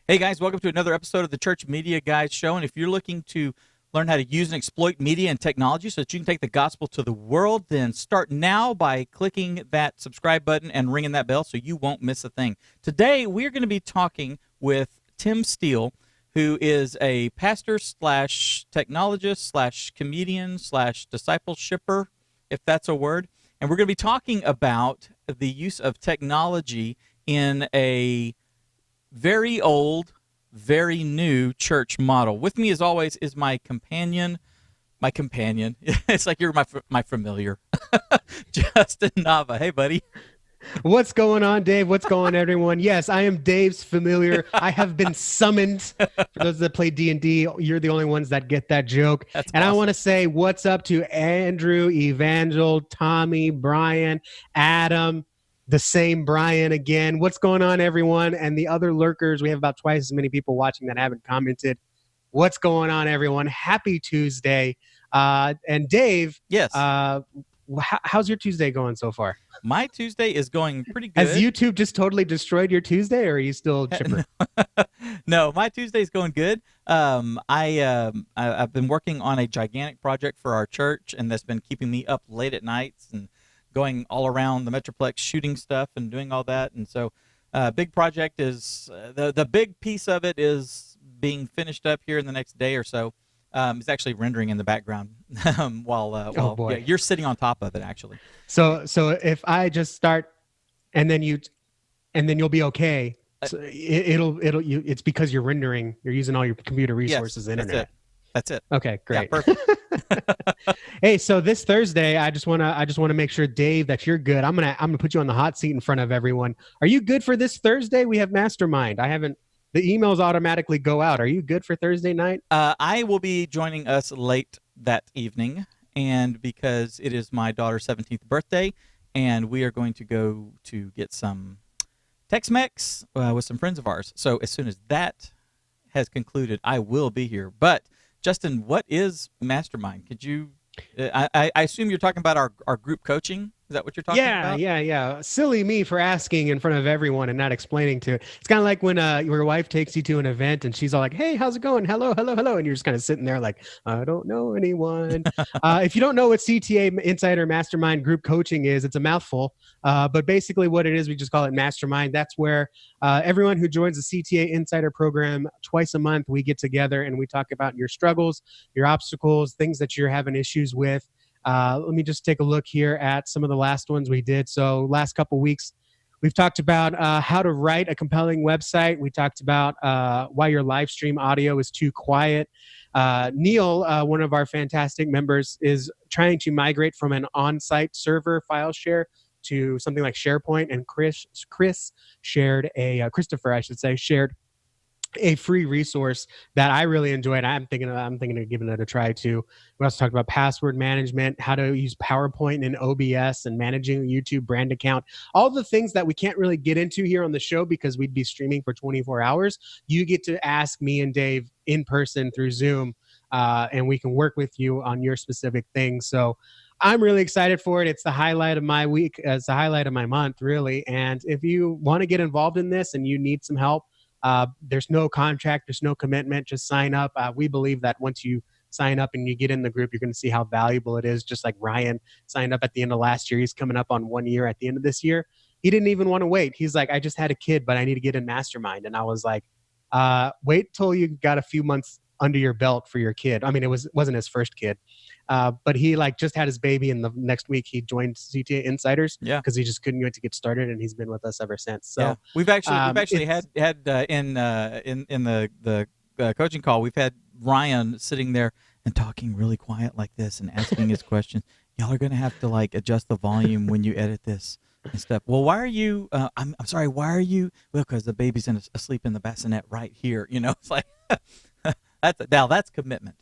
Hey guys, welcome to another episode of the Church Media Guys Show. And if you're looking to learn how to use and exploit media and technology so that you can take the gospel to the world, then start now by clicking that subscribe button and ringing that bell so you won't miss a thing. Today, we're going to be talking with Tim Steele, who is a pastor slash technologist slash comedian slash discipleshipper, if that's a word. And we're going to be talking about the use of technology in a very old, very new church model. With me, as always, is my companion. My companion. It's like you're my familiar. Justin Nava. Hey, buddy. What's going on, Dave? What's going on, everyone? Yes, I am Dave's familiar. I have been summoned. For those that play D&D, you're the only ones that get that joke. That's and awesome. I want to say what's up to Andrew, Evangel, Tommy, Brian, Adam, the same Brian again. What's going on, everyone? And the other lurkers, we have about twice as many people watching that haven't commented. What's going on, everyone? Happy Tuesday. And Dave, Yes. how's your Tuesday going so far? My Tuesday is going pretty good. Has YouTube just totally destroyed your Tuesday, or are you still chipper? No, my Tuesday is going good. I've been working on a gigantic project for our church, and that's been keeping me up late at nights and going all around the Metroplex shooting stuff and doing all that. And so big project is the big piece of it is being finished up here in the next day or so. It's actually rendering in the background while boy. yeah, you're sitting on top of it, actually. So if I just start and then you'll be okay. So it's because you're rendering, you're using all your computer resources, yes, internet. That's it. Okay, great. Yeah, perfect. Hey, so this Thursday, I just want to make sure, Dave, that you're good. I'm going to put you on the hot seat in front of everyone. Are you good for this Thursday? We have Mastermind. The emails automatically go out. Are you good for Thursday night? I will be joining us late that evening, and because it is my daughter's 17th birthday, and we are going to go to get some Tex-Mex with some friends of ours. So as soon as that has concluded, I will be here. But Justin, what is Mastermind? Could you? I assume you're talking about our group coaching. Is that what you're talking about? Yeah. Silly me for asking in front of everyone and not explaining to it. It's kind of like when your wife takes you to an event and she's all like, "Hey, how's it going? Hello. And you're just kind of sitting there like, I don't know anyone. If you don't know what CTA Insider Mastermind Group Coaching is, it's a mouthful. But basically what it is, we just call it Mastermind. That's where everyone who joins the CTA Insider program twice a month, we get together and we talk about your struggles, your obstacles, things that you're having issues with. Let me just take a look here at some of the last ones we did. So last couple weeks, we've talked about how to write a compelling website. We talked about why your live stream audio is too quiet. Neil, one of our fantastic members, is trying to migrate from an on-site server file share to something like SharePoint. And Christopher, I should say, shared a free resource that I really enjoyed. I'm thinking of giving it a try too. We also talked about password management, how to use PowerPoint and OBS, and managing a YouTube brand account. All the things that we can't really get into here on the show because we'd be streaming for 24 hours. You get to ask me and Dave in person through Zoom, and we can work with you on your specific things. So I'm really excited for it. It's the highlight of my week. It's the highlight of my month, really. And if you want to get involved in this and you need some help, there's no contract, there's no commitment, just sign up. We believe that once you sign up and you get in the group, you're going to see how valuable it is. Just like Ryan signed up at the end of last year. He's coming up on 1 year at the end of this year. He didn't even want to wait. He's like, I just had a kid, but I need to get in Mastermind. And I was like, wait till you got a few months under your belt for your kid. I mean, wasn't his first kid, but he just had his baby, and the next week he joined CTA Insiders because he just couldn't wait to get started, and he's been with us ever since. So yeah. we've actually had in the coaching call, we've had Ryan sitting there and talking really quiet like this and asking his questions. Y'all are gonna have to adjust the volume when you edit this and stuff. Well, why are you? I'm sorry. Why are you? Well, because the baby's asleep in the bassinet right here. It's like. That's commitment.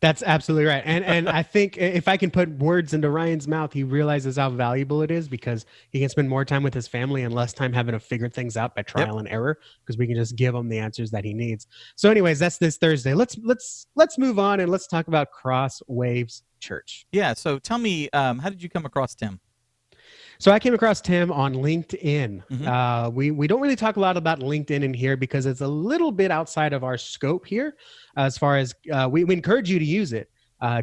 That's absolutely right. And I think if I can put words into Ryan's mouth, he realizes how valuable it is because he can spend more time with his family and less time having to figure things out by trial and error, because we can just give him the answers that he needs. So anyways, that's this Thursday. Let's move on and let's talk about Cross Waves Church. Yeah. So tell me, how did you come across Tim? So I came across Tim on LinkedIn. Mm-hmm. We don't really talk a lot about LinkedIn in here because it's a little bit outside of our scope here. As far as we encourage you to use it,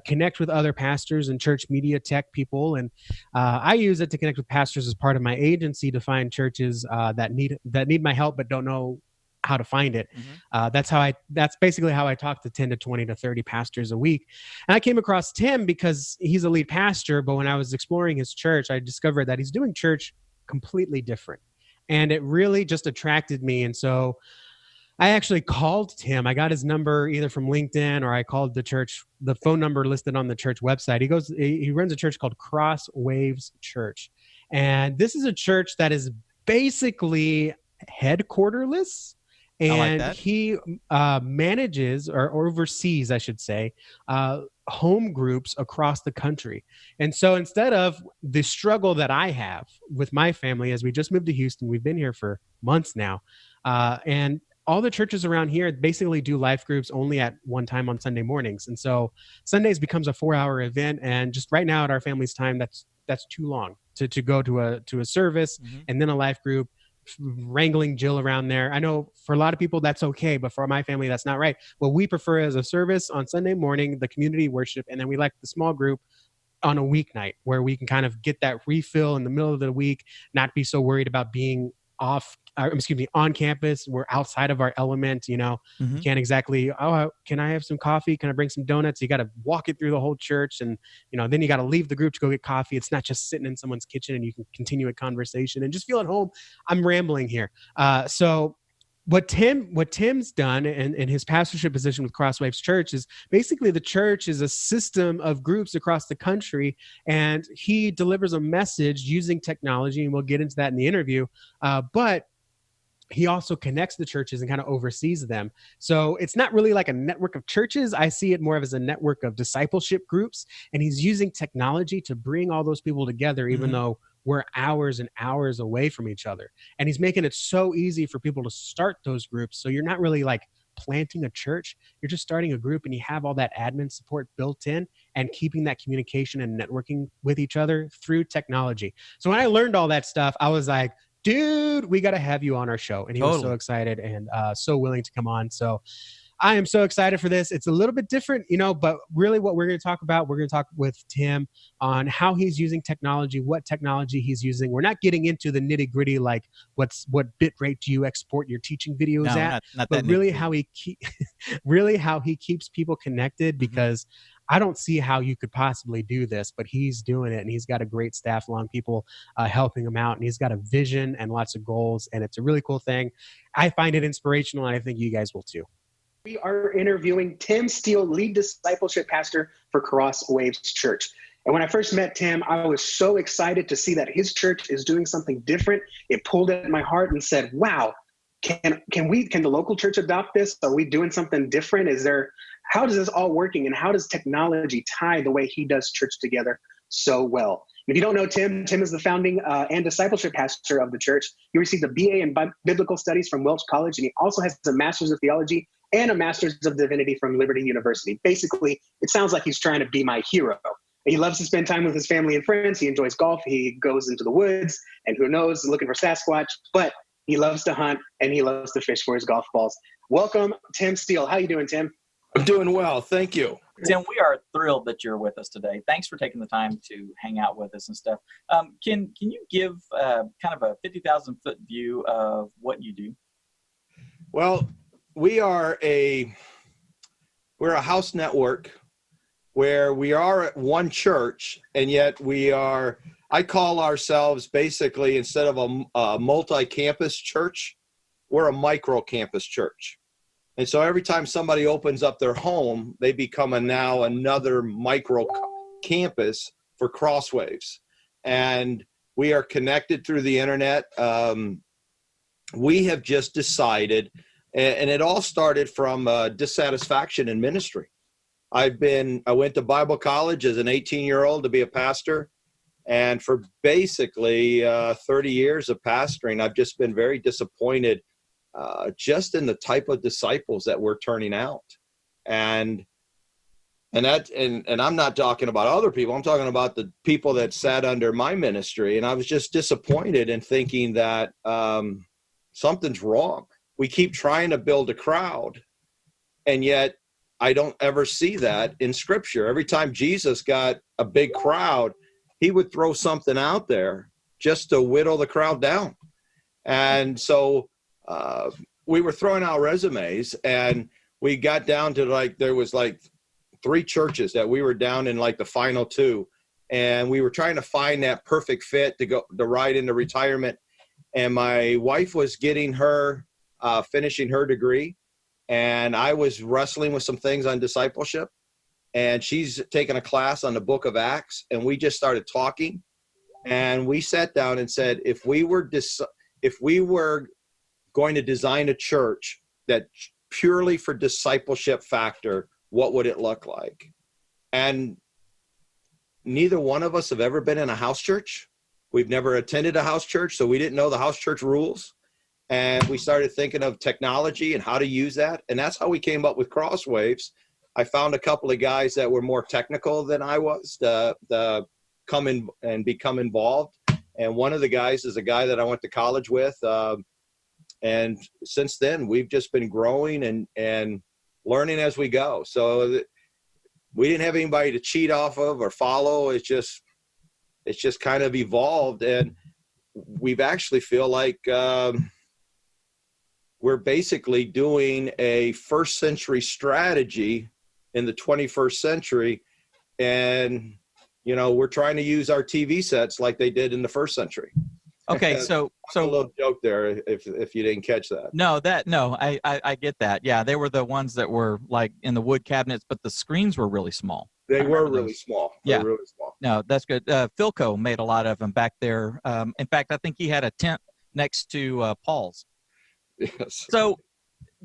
connect with other pastors and church media tech people, and I use it to connect with pastors as part of my agency to find churches that need my help but don't know how to find it. Mm-hmm. That's basically how I talk to 10 to 20 to 30 pastors a week. And I came across Tim because he's a lead pastor, but when I was exploring his church, I discovered that he's doing church completely different. And it really just attracted me. And so I actually called Tim. I got his number either from LinkedIn or I called the phone number listed on the church website. He runs a church called Cross Waves Church. And this is a church that is basically headquarterless. I like And that. he manages or oversees, I should say, home groups across the country. And so instead of the struggle that I have with my family, as we just moved to Houston, we've been here for months now, and all the churches around here basically do life groups only at one time on Sunday mornings. And so Sundays becomes a 4-hour event. And just right now at our family's time, that's too long to go to a service Mm-hmm. and then a life group, wrangling Jill around there. I know for a lot of people that's okay, but for my family, that's not right. What we prefer is a service on Sunday morning, the community worship, and then we like the small group on a weeknight where we can kind of get that refill in the middle of the week, not be so worried about being on campus. We're outside of our element. You Mm-hmm. can't exactly, oh, can I have some coffee? Can I bring some donuts? You got to walk it through the whole church. And, then you got to leave the group to go get coffee. It's not just sitting in someone's kitchen and you can continue a conversation and just feel at home. I'm rambling here. So what Tim's done in his pastorship position with Crosswaves Church is basically the church is a system of groups across the country, and he delivers a message using technology, and we'll get into that in the interview. But he also connects the churches and kind of oversees them. So it's not really like a network of churches. I see it more of as a network of discipleship groups. And he's using technology to bring all those people together, even Mm-hmm. though we're hours and hours away from each other. And he's making it so easy for people to start those groups. So you're not really like planting a church. You're just starting a group and you have all that admin support built in and keeping that communication and networking with each other through technology. So when I learned all that stuff, I was like, dude, we got to have you on our show. And he was so excited and so willing to come on. So I am so excited for this. It's a little bit different, but really what we're going to talk about, we're going to talk with Tim on how he's using technology, what technology he's using. We're not getting into the nitty gritty, like what bit rate do you export your teaching videos No, at, not but that really nitty-gritty. how he keeps people connected, because I don't see how you could possibly do this, but he's doing it, and he's got a great staff, long people helping him out, and he's got a vision and lots of goals, and it's a really cool thing. I find it inspirational, and I think you guys will too. We are interviewing Tim Steele, lead discipleship pastor for Cross Waves Church. And when I first met Tim, I was so excited to see that his church is doing something different. It pulled at my heart and said, wow, can the local church adopt this? Are we doing something different? How does this all working, and how does technology tie the way he does church together so well? And if you don't know Tim is the founding and discipleship pastor of the church. He received a BA in Biblical Studies from Welch College, and he also has a Master's of Theology and a Master's of Divinity from Liberty University. Basically, it sounds like he's trying to be my hero. He loves to spend time with his family and friends. He enjoys golf. He goes into the woods, and who knows, looking for Sasquatch. But he loves to hunt, and he loves to fish for his golf balls. Welcome, Tim Steele. How you doing, Tim? I'm doing well. Thank you. Tim, we are thrilled that you're with us today. Thanks for taking the time to hang out with us and stuff. Can you give kind of a 50,000-foot view of what you do? Well, we're a house network where we are at one church, and yet I call ourselves basically, instead of a multi-campus church, we're a micro-campus church. And so every time somebody opens up their home, they become now another micro campus for Crosswaves. And we are connected through the internet. We have just decided, and it all started from dissatisfaction in ministry. I went to Bible college as an 18-year-old to be a pastor. And for basically 30 years of pastoring, I've just been very disappointed just in the type of disciples that we're turning out. And And I'm not talking about other people. I'm talking about the people that sat under my ministry. And I was just disappointed in thinking that something's wrong. We keep trying to build a crowd, and yet I don't ever see that in Scripture. Every time Jesus got a big crowd, he would throw something out there just to whittle the crowd down. And so we were throwing out resumes, and we got down to there was 3 churches that we were down in the final 2. And we were trying to find that perfect fit to ride into retirement. And my wife was getting her, finishing her degree. And I was wrestling with some things on discipleship. And she's taken a class on the book of Acts. And we just started talking. And we sat down and said, if we were going to design a church that purely for discipleship factor, what would it look like? And neither one of us have ever been in a house church. We've never attended a house church, so we didn't know the house church rules. And we started thinking of technology and how to use that. And that's how we came up with Crosswaves. I found a couple of guys that were more technical than I was to come in and become involved. And one of the guys is a guy that I went to college with. And since then, we've just been growing and learning as we go. So we didn't have anybody to cheat off of or follow. It's just kind of evolved. And we've actually feel like we're basically doing a first century strategy in the 21st century. And, we're trying to use our TV sets like they did in the first century. Okay, so a little joke there if you didn't catch that. No, I get that. Yeah, they were the ones that were in the wood cabinets, but the screens were really small. They were really small. Yeah, really small. No, that's good. Philco made a lot of them back there. In fact, I think he had a tent next to Paul's. Yes. So,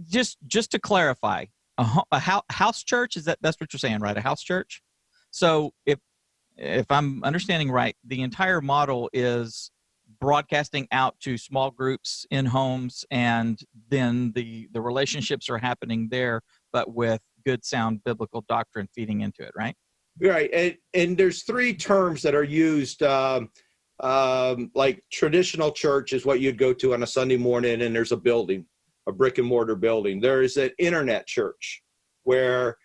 just to clarify, a house church that's what you're saying, right? A house church. So if I'm understanding right, the entire model is broadcasting out to small groups in homes, and then the relationships are happening there, but with good sound biblical doctrine feeding into it, right? Right. And there's 3 terms that are used, like traditional church is what you'd go to on a Sunday morning, and there's a building, a brick and mortar building. There is an internet church where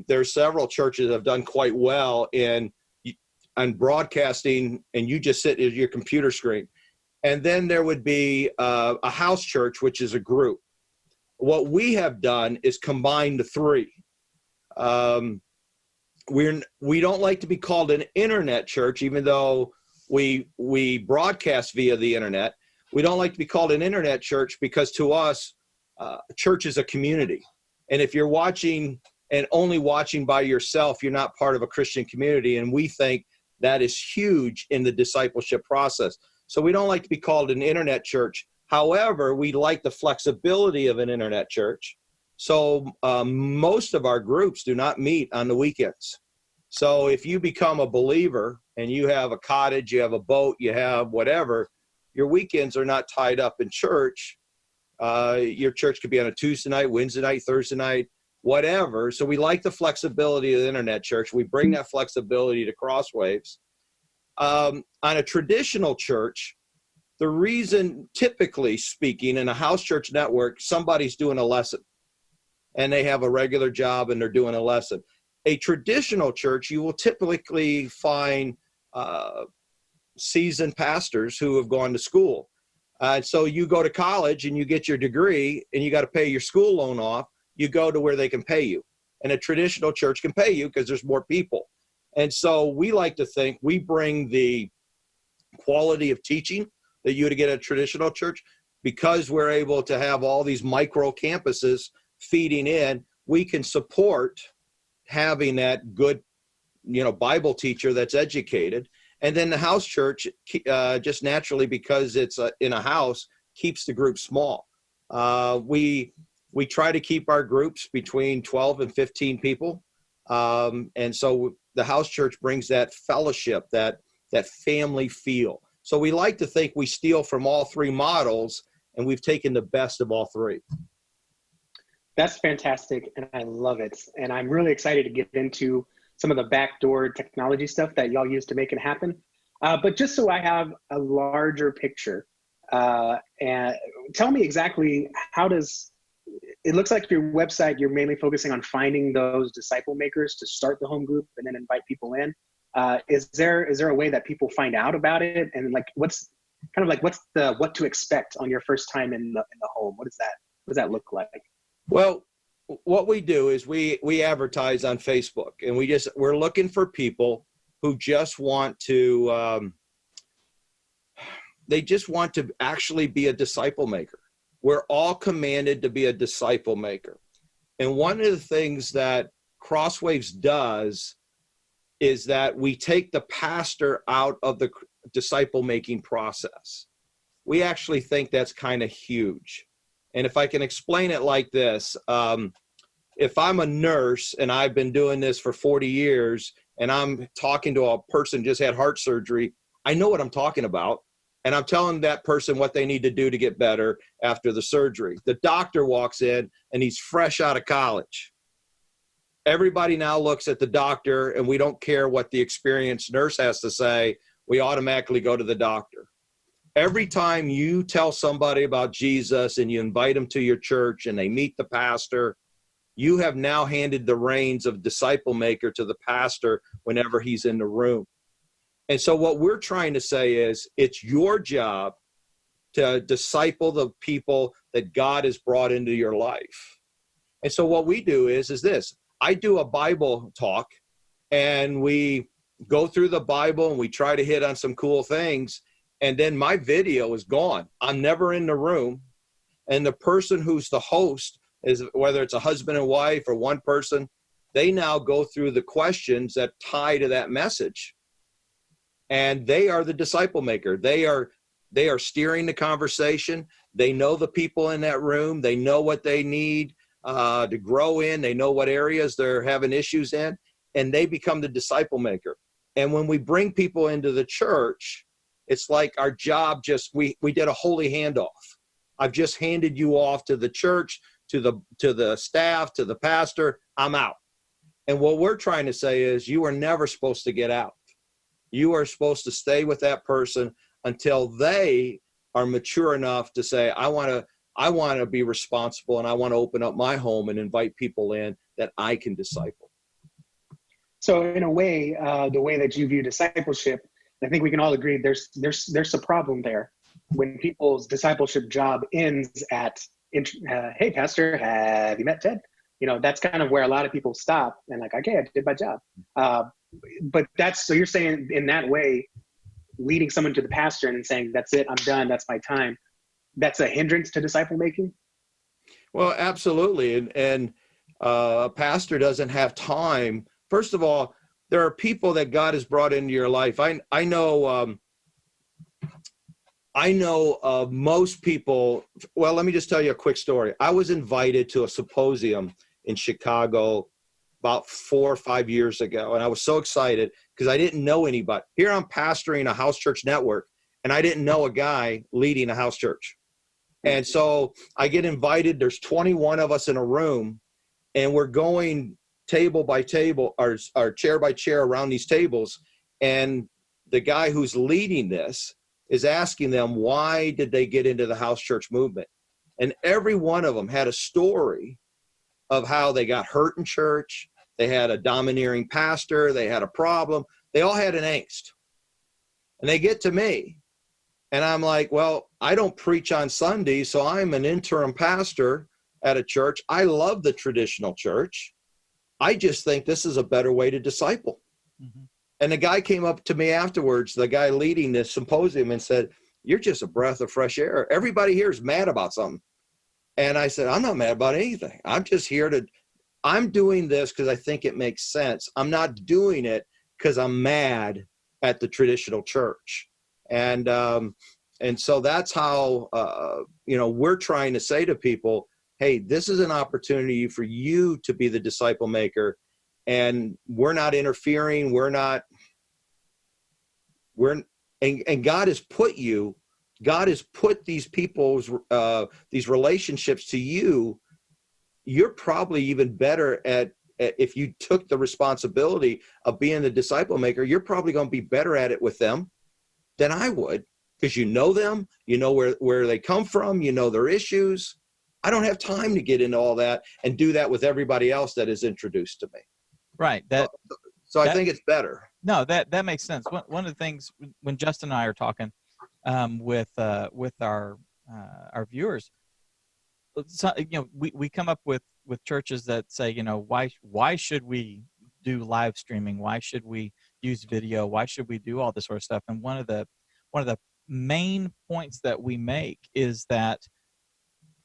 there's several churches that have done quite well on broadcasting, and you just sit at your computer screen. And then there would be a house church, which is a group. What we have done is combine the 3. We don't like to be called an internet church, even though we broadcast via the internet. We don't like to be called an internet church because to us, church is a community. And if you're watching and only watching by yourself, you're not part of a Christian community. And we think that is huge in the discipleship process. So we don't like to be called an internet church. However, we like the flexibility of an internet church. So most of our groups do not meet on the weekends. So if you become a believer and you have a cottage, you have a boat, you have whatever, your weekends are not tied up in church. Your church could be on a Tuesday night, Wednesday night, Thursday night, whatever. So we like the flexibility of the internet church. We bring that flexibility to Crosswaves. On a traditional church, the reason, typically speaking, in a house church network, somebody's doing a lesson and they have a regular job and they're doing a lesson. A traditional church, you will typically find seasoned pastors who have gone to school. So you go to college and you get your degree and you got to pay your school loan off. You go to where they can pay you. And a traditional church can pay you because there's more people. And so we like to think we bring the quality of teaching that you would get at a traditional church. Because we're able to have all these micro campuses feeding in, we can support having that good, Bible teacher that's educated. And then the house church, just naturally, because it's in a house, keeps the group small. We try to keep our groups between 12 and 15 people. And so the house church brings that fellowship, that family feel. So we like to think we steal from all 3 models, and we've taken the best of all 3. That's fantastic, and I love it. And I'm really excited to get into some of the backdoor technology stuff that y'all use to make it happen. But just so I have a larger picture, and tell me exactly, how does it looks like your website, you're mainly focusing on finding those disciple makers to start the home group and then invite people in. Is there a way that people find out about it? And like, what's what to expect on your first time in the home? What does that look like? Well, what we do is we advertise on Facebook, and we're looking for people who just want to, they just want to actually be a disciple maker. We're all commanded to be a disciple maker. And one of the things that Crosswaves does is that we take the pastor out of the disciple making process. We actually think that's kind of huge. And if I can explain it like this, if I'm a nurse and I've been doing this for 40 years and I'm talking to a person who just had heart surgery, I know what I'm talking about. And I'm telling that person what they need to do to get better after the surgery. The doctor walks in and he's fresh out of college. Everybody now looks at the doctor, and we don't care what the experienced nurse has to say. We automatically go to the doctor. Every time you tell somebody about Jesus and you invite them to your church and they meet the pastor, you have now handed the reins of disciple maker to the pastor whenever he's in the room. And so what we're trying to say is, it's your job to disciple the people that God has brought into your life. And so what we do is this. I do a Bible talk, and we go through the Bible and we try to hit on some cool things. And then my video is gone. I'm never in the room. And the person who's the host, is whether it's a husband and wife or one person, they now go through the questions that tie to that message. And they are the disciple maker. They are steering the conversation. They know the people in that room. They know what they need to grow in. They know what areas they're having issues in, and they become the disciple maker. And when we bring people into the church, it's like our job we did a holy handoff. I've just handed you off to the church, to the staff, to the pastor. I'm out. And what we're trying to say is, you are never supposed to get out. You are supposed to stay with that person until they are mature enough to say, I want to be responsible, and I want to open up my home and invite people in that I can disciple. So in a way, the way that you view discipleship, I think we can all agree there's a problem there. When people's discipleship job ends at, hey, pastor, have you met Ted? That's kind of where a lot of people stop and like, okay, I did my job. But so you're saying in that way, leading someone to the pastor and saying, that's it, I'm done, that's my time, that's a hindrance to disciple making? Well, absolutely. And a pastor doesn't have time. First of all, there are people that God has brought into your life. I know of most people. Well, let me just tell you a quick story. I was invited to a symposium in Chicago about 4 or 5 years ago. And I was so excited because I didn't know anybody. Here I'm pastoring a house church network, and I didn't know a guy leading a house church. And so I get invited. There's 21 of us in a room, and we're going table by table, or chair by chair around these tables. And the guy who's leading this is asking them, why did they get into the house church movement? And every one of them had a story of how they got hurt in church. They had a domineering pastor. They had a problem. They all had an angst. And they get to me, and I'm like, well, I don't preach on Sunday, so I'm an interim pastor at a church. I love the traditional church. I just think this is a better way to disciple. Mm-hmm. And the guy came up to me afterwards, the guy leading this symposium, and said, you're just a breath of fresh air. Everybody here is mad about something. And I said, I'm not mad about anything. I'm just here I'm doing this because I think it makes sense. I'm not doing it because I'm mad at the traditional church. And so that's how, we're trying to say to people, hey, this is an opportunity for you to be the disciple maker. And we're not interfering. And God has put these people's, these relationships to you you're probably even better at if you took the responsibility of being the disciple maker, you're probably going to be better at it with them than I would, because you know them, you know where they come from, you know their issues. I don't have time to get into all that and do that with everybody else that is introduced to me. Right. So I think it's better. No, that makes sense. One of the things when Justin and I are talking with our viewers, so, we come up with churches that say, why should we do live streaming? Why should we use video? Why should we do all this sort of stuff? And one of the main points that we make is that,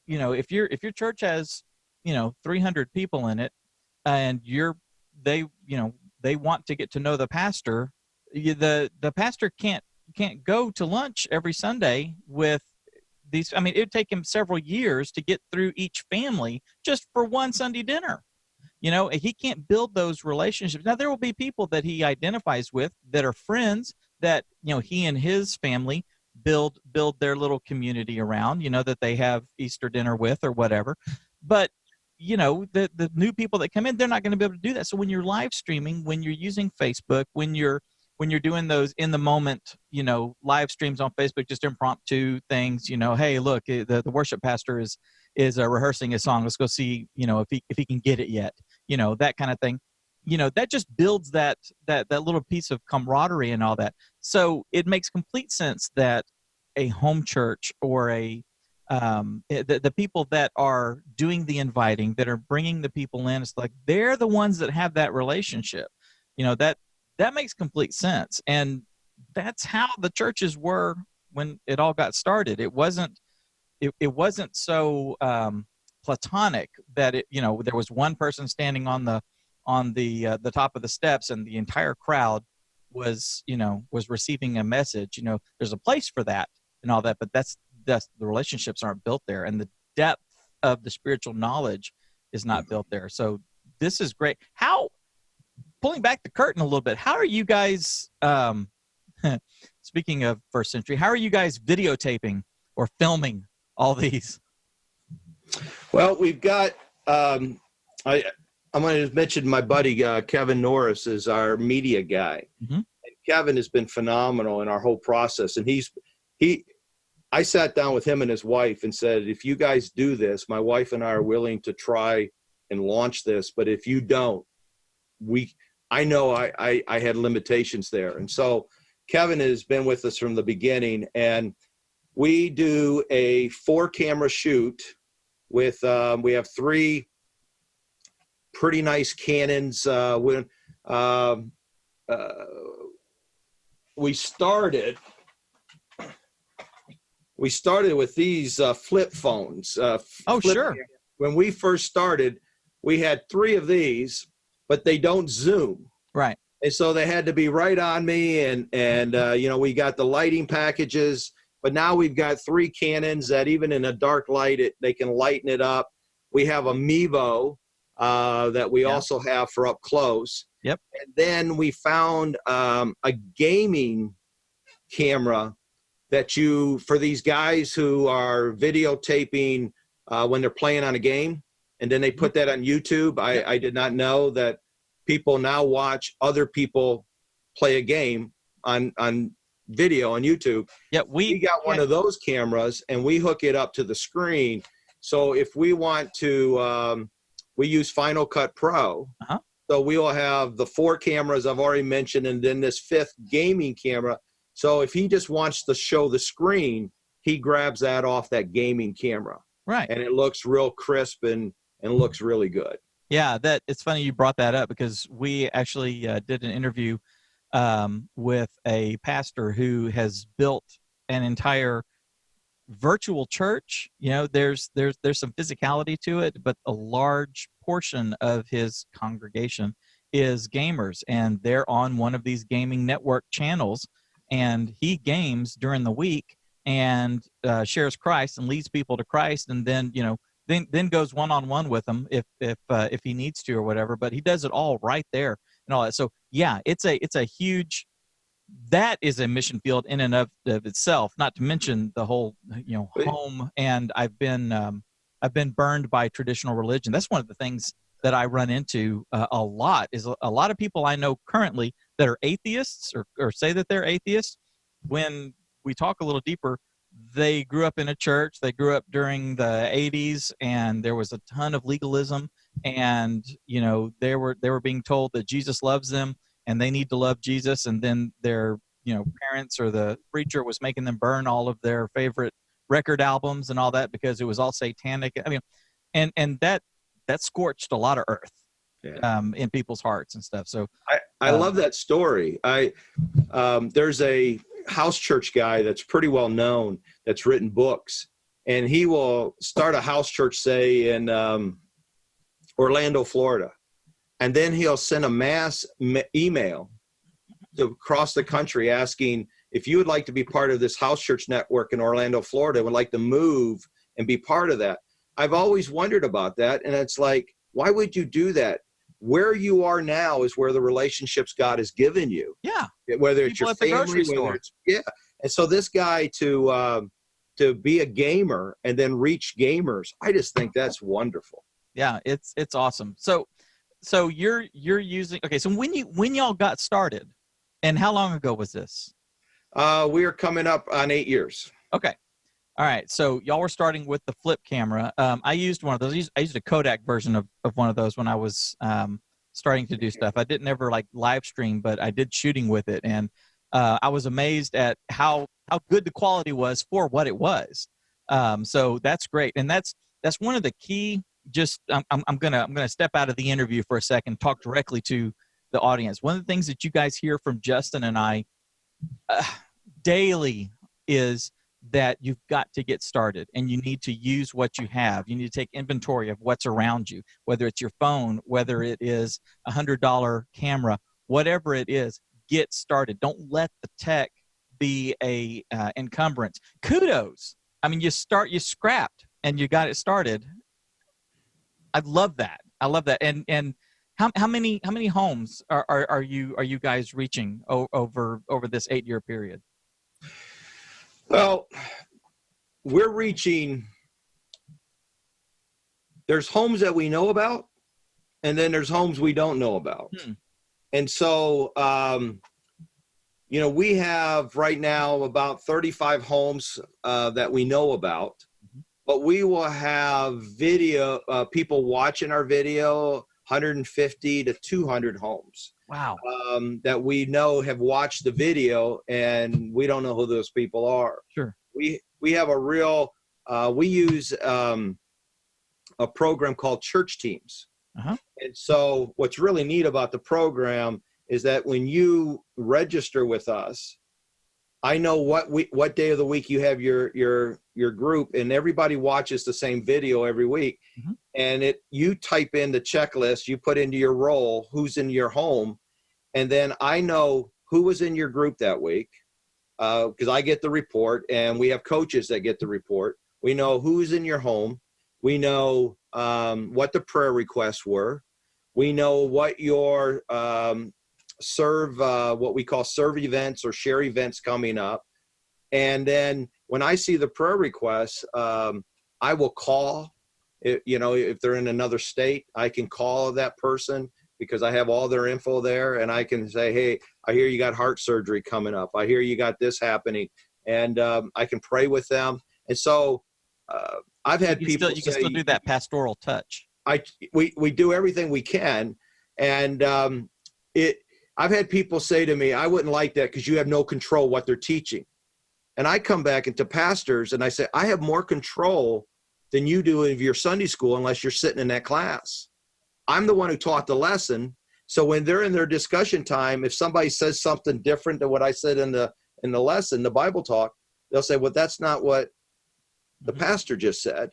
if your church has 300 people in it, and they want to get to know the pastor, the pastor can't go to lunch every Sunday with these. I mean, it would take him several years to get through each family just for one Sunday dinner. He can't build those relationships. Now, there will be people that he identifies with that are friends that, he and his family build their little community around, that they have Easter dinner with or whatever. But, the new people that come in, they're not going to be able to do that. So when you're live streaming, when you're using Facebook, when you're doing those in the moment, live streams on Facebook, just impromptu things, hey, look, the worship pastor is rehearsing his song. Let's go see, if he can get it yet, that kind of thing. That just builds that little piece of camaraderie and all that. So it makes complete sense that a home church or the people that are doing the inviting, that are bringing the people in, it's like they're the ones that have that relationship. That makes complete sense. And that's how the churches were when it all got started. It wasn't so platonic that there was one person standing on the top of the steps and the entire crowd was receiving a message. There's a place for that and all that, but that's the relationships aren't built there, and the depth of the spiritual knowledge is not built there. So this is great. Pulling back the curtain a little bit, how are you guys, speaking of first century, how are you guys videotaping or filming all these? Well, we've got, I'm going to mention my buddy, Kevin Norris is our media guy. Mm-hmm. And Kevin has been phenomenal in our whole process. And I sat down with him and his wife and said, if you guys do this, my wife and I are willing to try and launch this. But if you don't, I know I had limitations there. And so Kevin has been with us from the beginning, and we do a 4-camera shoot with, we have 3 pretty nice Canons. We started with these flip phones. Sure. When we first started, we had 3 of these, but they don't zoom. Right. And so they had to be right on me. And we got the lighting packages, but now we've got 3 Canons that even in a dark light, they can lighten it up. We have a Mevo that we also have for up close. Yep. And then we found a gaming camera that for these guys who are videotaping when they're playing on a game, and then they put that on YouTube. I did not know that people now watch other people play a game on video on YouTube. Yeah, we got one of those cameras, and we hook it up to the screen. So if we want to, we use Final Cut Pro. Uh-huh. So we will have the 4 cameras I've already mentioned, and then this 5th gaming camera. So if he just wants to show the screen, he grabs that off that gaming camera. Right. And it looks real crisp and looks really good. Yeah, it's funny you brought that up, because we actually did an interview with a pastor who has built an entire virtual church. There's some physicality to it, but a large portion of his congregation is gamers, and they're on one of these gaming network channels, and he games during the week and shares Christ and leads people to Christ, and then then goes one-on-one with them if he needs to or whatever. But he does it all right there and all that. So yeah, it's a huge, that is a mission field in and of itself, not to mention the whole home. And I've been I've been burned by traditional religion. That's one of the things that I run into a lot. Is a lot of people I know currently that are atheists or say that they're atheists. When we talk a little deeper, they grew up in a church. They grew up during the 80s, and there was a ton of legalism. And they were being told that Jesus loves them, and they need to love Jesus. And then their parents or the preacher was making them burn all of their favorite record albums and all that because it was all satanic. I mean, and that scorched a lot of earth in people's hearts and stuff. So I love that story. There's a house church guy that's pretty well known that's written books, and he will start a house church, say in Orlando, Florida, and then he'll send a mass email across the country asking if you would like to be part of this house church network in Orlando, Florida, would like to move and be part of that. I've always wondered about that, and it's like, why would you do that? Where you are now is where the relationships God has given you. Yeah. Whether it's People your at the family, grocery store. And so this guy to be a gamer and then reach gamers, I just think that's wonderful. Yeah, it's awesome. So you're using, okay, so when y'all got started, and how long ago was this? We are coming up on 8 years. Okay. All right. So y'all were starting with the flip camera. I used one of those. I used a Kodak version of one of those when I was starting to do stuff. I didn't ever like live stream, but I did shooting with it. And I was amazed at how good the quality was for what it was. So that's great. And that's one of the key, I'm gonna step out of the interview for a second, talk directly to the audience. One of the things that you guys hear from Justin and I daily is that you've got to get started, and you need to use what you have. You need to take inventory of what's around you, whether it's your phone, whether it is $100 camera, whatever it is, get started. Don't let the tech be a encumbrance. Kudos. I mean, you scrapped and you got it started. I love that. And how many homes are you guys reaching over this 8-year period? Well, we're reaching, there's homes that we know about, and then there's homes we don't know about. And so, we have right now about 35 homes that we know about, but we will have video, people watching our video, 150 to 200 homes. Wow. That we know have watched the video, and we don't know who those people are. Sure. We have a real, we use a program called Church Teams. Uh-huh. And so what's really neat about the program is that when you register with us, I know what day of the week you have your group, and everybody watches the same video every week. Mm-hmm. And you type in the checklist, you put into your role who's in your home, and then I know who was in your group that week because I get the report, and we have coaches that get the report. We know who's in your home. We know what the prayer requests were. We know what your what we call serve events or share events coming up. And then when I see the prayer requests, I will call. If they're in another state, I can call that person because I have all their info there, and I can say, hey, I hear you got heart surgery coming up. I hear you got this happening. And I can pray with them. And so I've had people you can still do that pastoral touch. We do everything we can. And I've had people say to me, I wouldn't like that because you have no control what they're teaching. And I come back into pastors and I say, I have more control than you do of your Sunday school unless you're sitting in that class. I'm the one who taught the lesson. So when they're in their discussion time, if somebody says something different than what I said in the lesson, the Bible talk, they'll say, well, that's not what the pastor just said.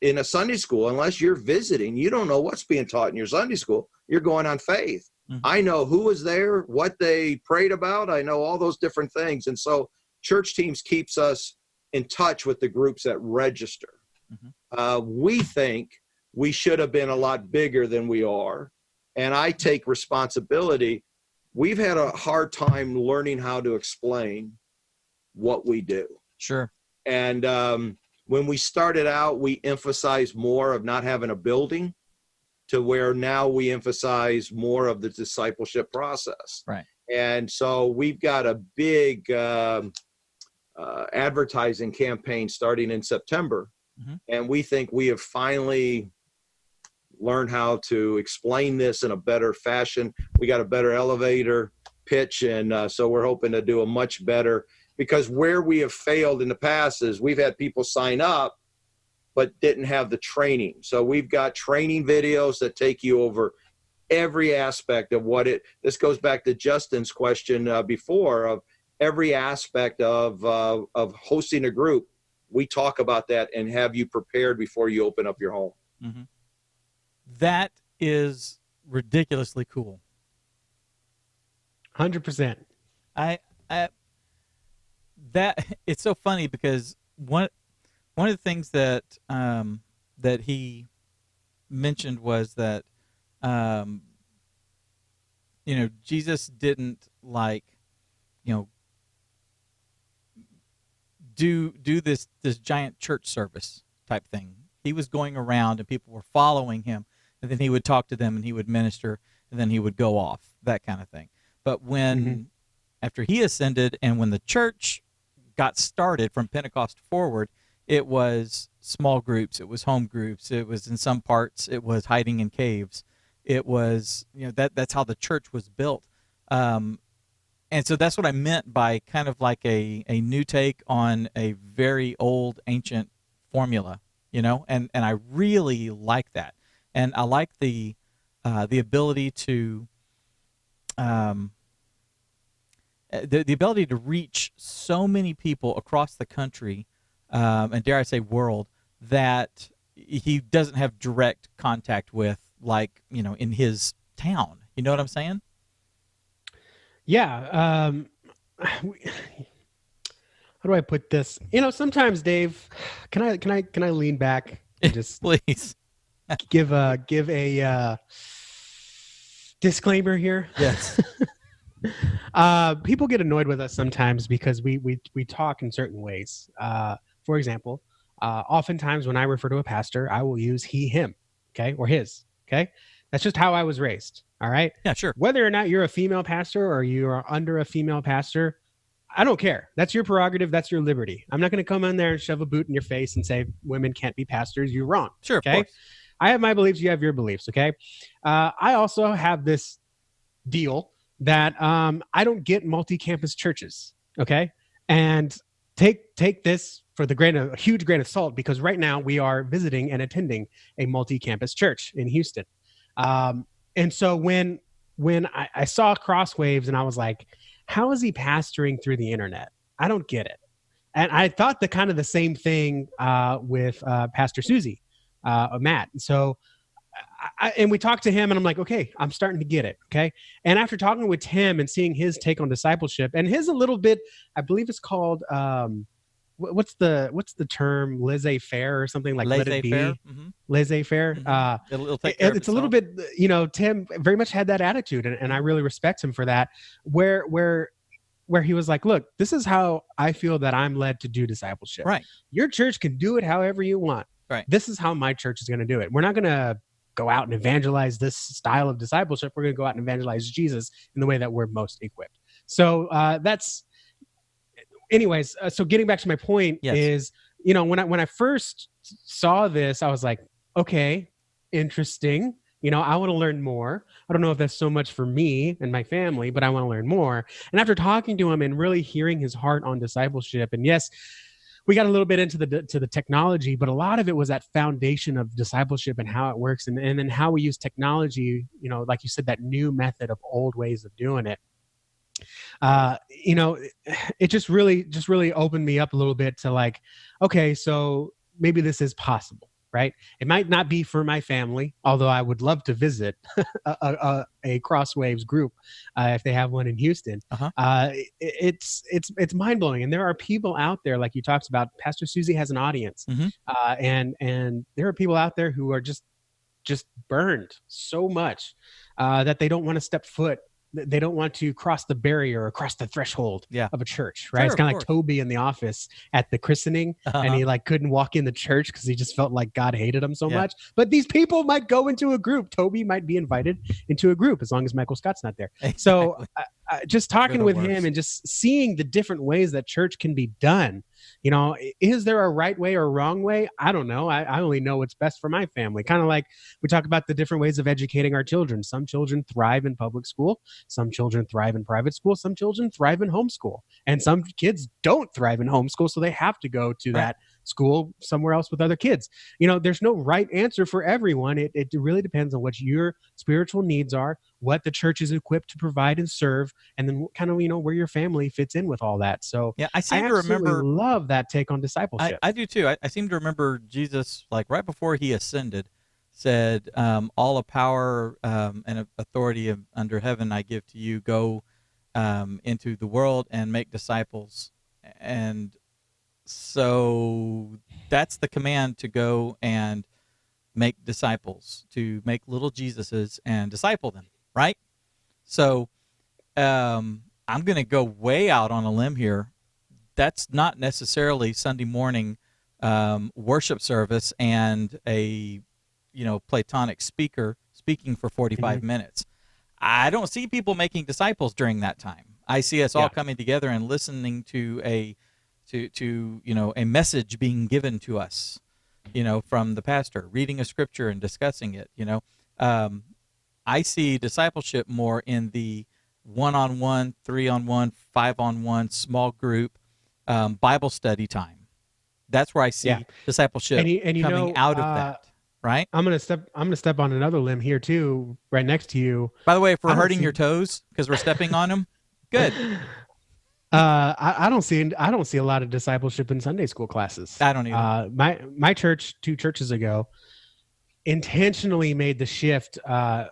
In a Sunday school, unless you're visiting, you don't know what's being taught in your Sunday school. You're going on faith. Mm-hmm. I know who was there, what they prayed about. I know all those different things. And so Church Teams keeps us in touch with the groups that register. Mm-hmm. We think we should have been a lot bigger than we are. And I take responsibility. We've had a hard time learning how to explain what we do. Sure. And When we started out, we emphasized more of not having a building, to where now we emphasize more of the discipleship process. Right. And so we've got a big advertising campaign starting in September. Mm-hmm. And we think we have finally learned how to explain this in a better fashion. We got a better elevator pitch. And so we're hoping to do a much better, because where we have failed in the past is we've had people sign up but didn't have the training. So we've got training videos that take you over every aspect of this goes back to Justin's question before, of every aspect of hosting a group. We talk about that and have you prepared before you open up your home. Mm-hmm. That is ridiculously cool. 100%. That it's so funny, because one of the things that that he mentioned was that Jesus didn't do this giant church service type thing. He was going around and people were following him, and then he would talk to them and he would minister, and then he would go off, that kind of thing. But when after he ascended and when the church got started from Pentecost forward, it was small groups, it was home groups, it was in some parts, it was hiding in caves. It was, that's how the church was built. And so that's what I meant by kind of like a new take on a very old, ancient formula, and I really like that. And I like the ability to, the ability to reach so many people across the country, and dare I say world, that he doesn't have direct contact with, like, in his town. You know what I'm saying? Yeah. How do I put this? Sometimes, Dave, can I lean back and just please give a disclaimer here? Yes. People get annoyed with us sometimes because we talk in certain ways. For example, oftentimes when I refer to a pastor, I will use he, him, okay, or his, okay? That's just how I was raised, all right? Yeah, sure. Whether or not you're a female pastor or you are under a female pastor, I don't care. That's your prerogative. That's your liberty. I'm not going to come in there and shove a boot in your face and say women can't be pastors. You're wrong. Sure, okay? Of course. I have my beliefs. You have your beliefs, okay? I also have this deal that I don't get multi-campus churches, okay? And take this for a huge grain of salt, because right now we are visiting and attending a multi-campus church in Houston. And so when I saw Crosswaves and I was like, how is he pastoring through the internet? I don't get it. And I thought the same thing with Pastor Susie, Matt. And so and we talked to him and I'm like, okay, I'm starting to get it. Okay. And after talking with Tim and seeing his take on discipleship, and his a little bit, I believe it's called, what's the term, laissez-faire or something, like let it be, mm-hmm. laissez-faire. Mm-hmm. It'll take care of it's a little bit, Tim very much had that attitude, and I really respect him for that, where he was like, look, this is how I feel that I'm led to do discipleship. Right. Your church can do it however you want. Right. This is how my church is going to do it. We're not going to go out and evangelize this style of discipleship. We're going to go out and evangelize Jesus in the way that we're most equipped. So that's, anyways. So getting back to my point, yes. is, when I first saw this, I was like, okay, interesting. I want to learn more. I don't know if that's so much for me and my family, but I want to learn more. And after talking to him and really hearing his heart on discipleship, and yes, we got a little bit into the technology, but a lot of it was that foundation of discipleship and how it works, and then how we use technology, like you said, that new method of old ways of doing it. It just really opened me up a little bit to like, okay, so maybe this is possible, right? It might not be for my family, although I would love to visit a Crosswaves group if they have one in Houston. Uh-huh. It's mind blowing, and there are people out there, like you talked about. Pastor Susie has an audience, mm-hmm. And there are people out there who are just burned so much that they don't want to step foot they don't want to cross the barrier or cross the threshold of a church, right? Sure, it's kind of of like Toby in The Office at the christening, and he like couldn't walk in the church because he just felt like God hated him so much. But these people might go into a group. Toby might be invited into a group as long as Michael Scott's not there. Exactly. So just talking with him and just seeing the different ways that church can be done. You know, is there a right way or wrong way? I don't know. I only know what's best for my family. Kind of like we talk about the different ways of educating our children. Some children thrive in public school. Some children thrive in private school. Some children thrive in homeschool. And some kids don't thrive in homeschool, so they have to go to that school somewhere else with other kids. You know, there's no right answer for everyone. It really depends on what your spiritual needs are, what the church is equipped to provide and serve, and then kind of, you know, where your family fits in with all that. So I seem to remember love that take on discipleship. I do too. I seem to remember Jesus, like right before he ascended, said, all the power and authority under heaven I give to you. Go into the world and make disciples. And so that's the command, to go and make disciples, to make little Jesuses and disciple them, right? So I'm going to go way out on a limb here. That's not necessarily Sunday morning worship service and a, you know, Platonic speaker speaking for 45 minutes. I don't see people making disciples during that time. I see us all coming together and listening to a message being given to us, you know, from the pastor, reading a scripture and discussing it. You know, I see discipleship more in the 1-on-1, 3-on-1, 5-on-1 small group Bible study time. That's where I see discipleship coming out of that. Right. I'm gonna step on another limb here too, right next to you. By the way, if we're hurting your toes because we're stepping on them, good. I don't see a lot of discipleship in Sunday school classes. I don't either. My church 2 churches ago intentionally made the shift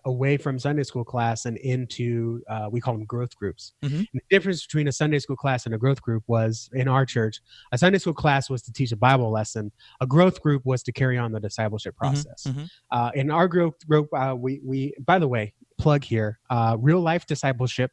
away from Sunday school class and into we call them growth groups. And the difference between a Sunday school class and a growth group was, in our church, a Sunday school class was to teach a Bible lesson. A growth group was to carry on the discipleship process. In our growth group, we by the way, plug here, Real Life Discipleship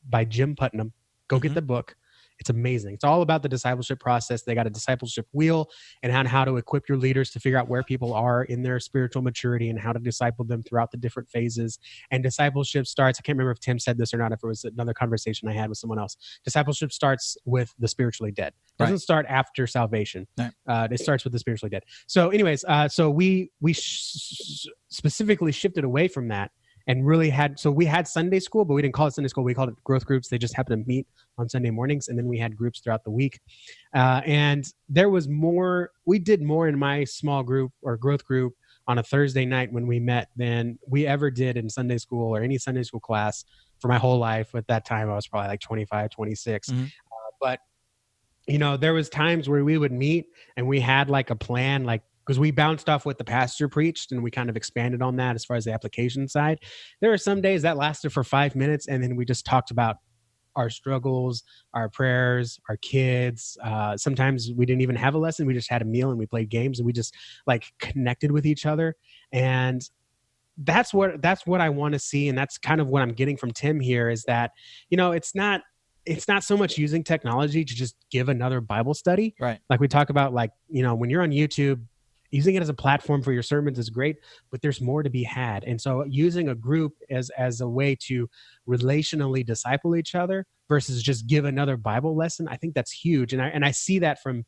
by Jim Putnam. Go get the book. It's amazing. It's all about the discipleship process. They got a discipleship wheel and how to equip your leaders to figure out where people are in their spiritual maturity and how to disciple them throughout the different phases. And discipleship starts, I can't remember if Tim said this or not, if it was another conversation I had with someone else. Discipleship starts with the spiritually dead. It doesn't start after salvation. It starts with the spiritually dead. So anyways, so we specifically shifted away from that. And really we had Sunday school, but we didn't call it Sunday school. We called it growth groups. They just happened to meet on Sunday mornings. And then we had groups throughout the week. And there was we did more in my small group or growth group on a Thursday night when we met than we ever did in Sunday school or any Sunday school class for my whole life. At that time, I was probably like 25, 26. But, you know, there was times where we would meet and we had like a plan, like, because we bounced off what the pastor preached and we kind of expanded on that as far as the application side. There are some days that lasted for 5 minutes and then we just talked about our struggles, our prayers, our kids. Sometimes we didn't even have a lesson. We just had a meal and we played games and we just like connected with each other. And that's what I want to see. And that's kind of what I'm getting from Tim here is that, you know, it's not so much using technology to just give another Bible study. Right. Like we talk about, like, you know, when you're on YouTube, using it as a platform for your sermons is great, but there's more to be had. And so using a group as a way to relationally disciple each other versus just give another Bible lesson, I think that's huge. And I see that from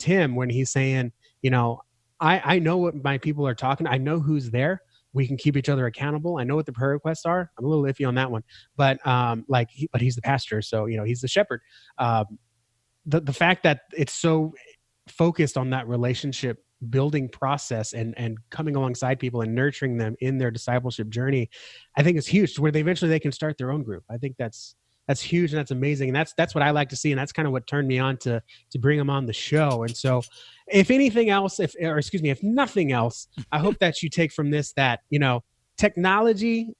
Tim when he's saying, you know, I know what my people are talking. I know who's there. We can keep each other accountable. I know what the prayer requests are. I'm a little iffy on that one, but but he's the pastor. So, you know, he's the shepherd. The fact that it's so focused on that relationship building process and coming alongside people and nurturing them in their discipleship journey, I think is huge, to where they can start their own group. I think that's huge and that's amazing. And that's what I like to see. And that's kind of what turned me on to bring him on the show. And so if nothing else, I hope that you take from this that, you know, technology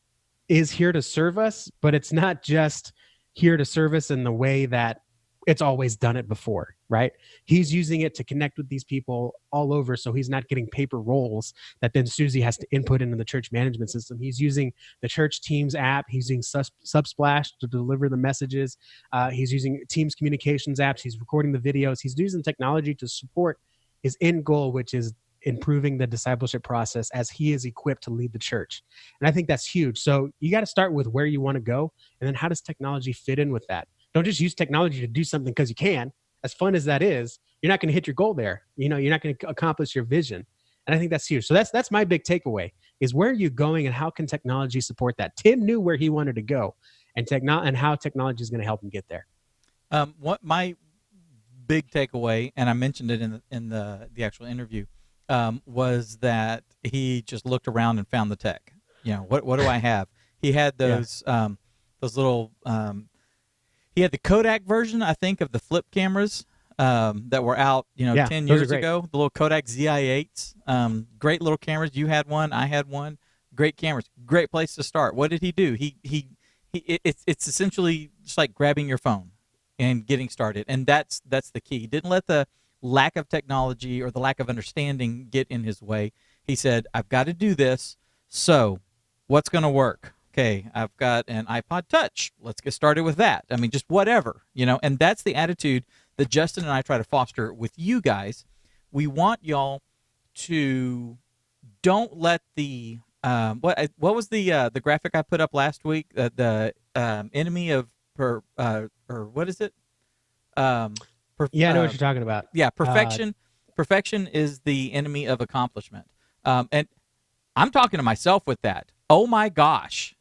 is here to serve us, but it's not just here to serve us in the way that it's always done it before, right? He's using it to connect with these people all over, so he's not getting paper rolls that then Susie has to input into the church management system. He's using the church Teams app. He's using Subsplash to deliver the messages. He's using Teams communications apps. He's recording the videos. He's using technology to support his end goal, which is improving the discipleship process as he is equipped to lead the church. And I think that's huge. So you got to start with where you want to go, and then how does technology fit in with that? Don't just use technology to do something because you can. As fun as that is, you're not going to hit your goal there. You're not going to accomplish your vision. And I think that's huge. So that's my big takeaway is where are you going and how can technology support that? Tim knew where he wanted to go and how technology is going to help him get there. What my big takeaway, and I mentioned it in the actual interview, was that he just looked around and found the tech. What do I have? He had those little he had the Kodak version, I think, of the flip cameras that were out, 10 years ago. The little Kodak ZI-8s, great little cameras. You had one, I had one. Great cameras, great place to start. What did he do? It's essentially just like grabbing your phone and getting started, and that's the key. He didn't let the lack of technology or the lack of understanding get in his way. He said, I've got to do this, so what's going to work? Okay, I've got an iPod Touch. Let's get started with that. I mean, just whatever, and that's the attitude that Justin and I try to foster with you guys. We want y'all to don't let the what was the graphic I put up last week? The enemy of or what is it? I know what you're talking about. Yeah, perfection. Perfection is the enemy of accomplishment. And I'm talking to myself with that. Oh my gosh.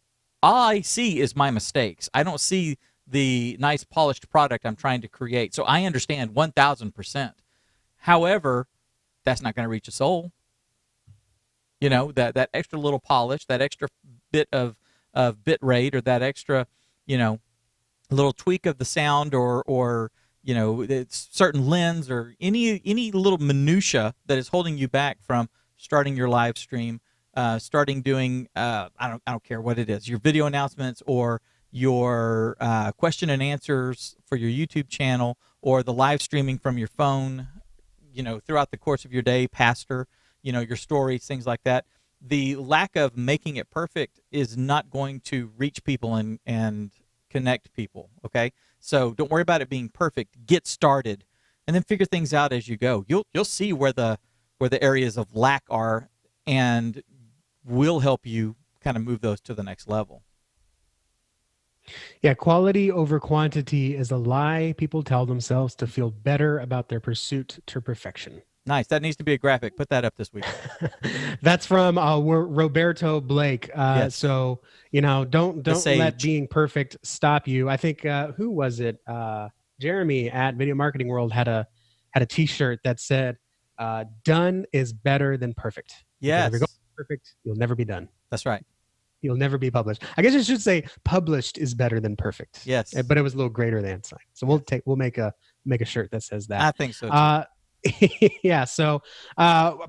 All I see is my mistakes. I don't see the nice polished product I'm trying to create. So I understand 1,000%. However, that's not going to reach a soul. That extra little polish, that extra bit of bit rate, or that extra, little tweak of the sound, or it's certain lens, or any little minutia that is holding you back from starting your live stream, starting doing I don't care what it is, your video announcements, or your question and answers for your YouTube channel, or the live streaming from your phone, throughout the course of your day, pastor, your stories, things like that. The lack of making it perfect is not going to reach people and connect people. Okay, so don't worry about it being perfect. Get started, and then figure things out as you go. You'll see where the areas of lack are, and we'll help you kind of move those to the next level. Yeah, quality over quantity is a lie people tell themselves to feel better about their pursuit to perfection. Nice. That needs to be a graphic. Put that up this week. That's from Roberto Blake. Yes. So, don't let being perfect stop you. I think, who was it? Jeremy at Video Marketing World had a t-shirt that said, done is better than perfect. Yes. If you're going perfect, you'll never be done. That's right. You'll never be published. I guess I should say published is better than perfect. Yes. But it was a little greater than sign. So we'll make a shirt that says that. I think so too. Yeah. So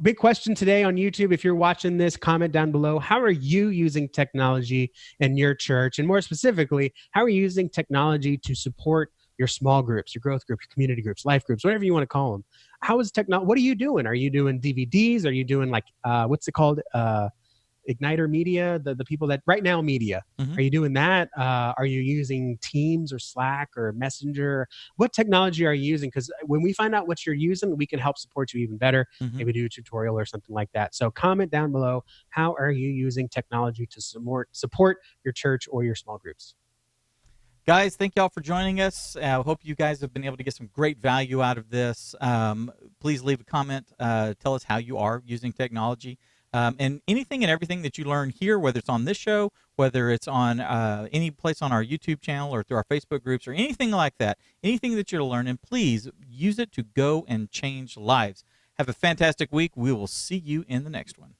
big question today on YouTube. If you're watching this, comment down below. How are you using technology in your church? And more specifically, how are you using technology to support your small groups, your growth groups, your community groups, life groups, whatever you want to call them? How is technology? What are you doing? Are you doing DVDs? Are you doing what's it called? Igniter Media, the people that right now media. Mm-hmm. Are you doing that? Are you using Teams or Slack or Messenger? What technology are you using? Because when we find out what you're using, we can help support you even better. Mm-hmm. Maybe do a tutorial or something like that. So comment down below. How are you using technology to support your church or your small groups? Guys, thank y'all for joining us. I hope you guys have been able to get some great value out of this. Please leave a comment. Tell us how you are using technology. And anything and everything that you learn here, whether it's on this show, whether it's on any place on our YouTube channel or through our Facebook groups or anything like that, anything that you're learning, please use it to go and change lives. Have a fantastic week. We will see you in the next one.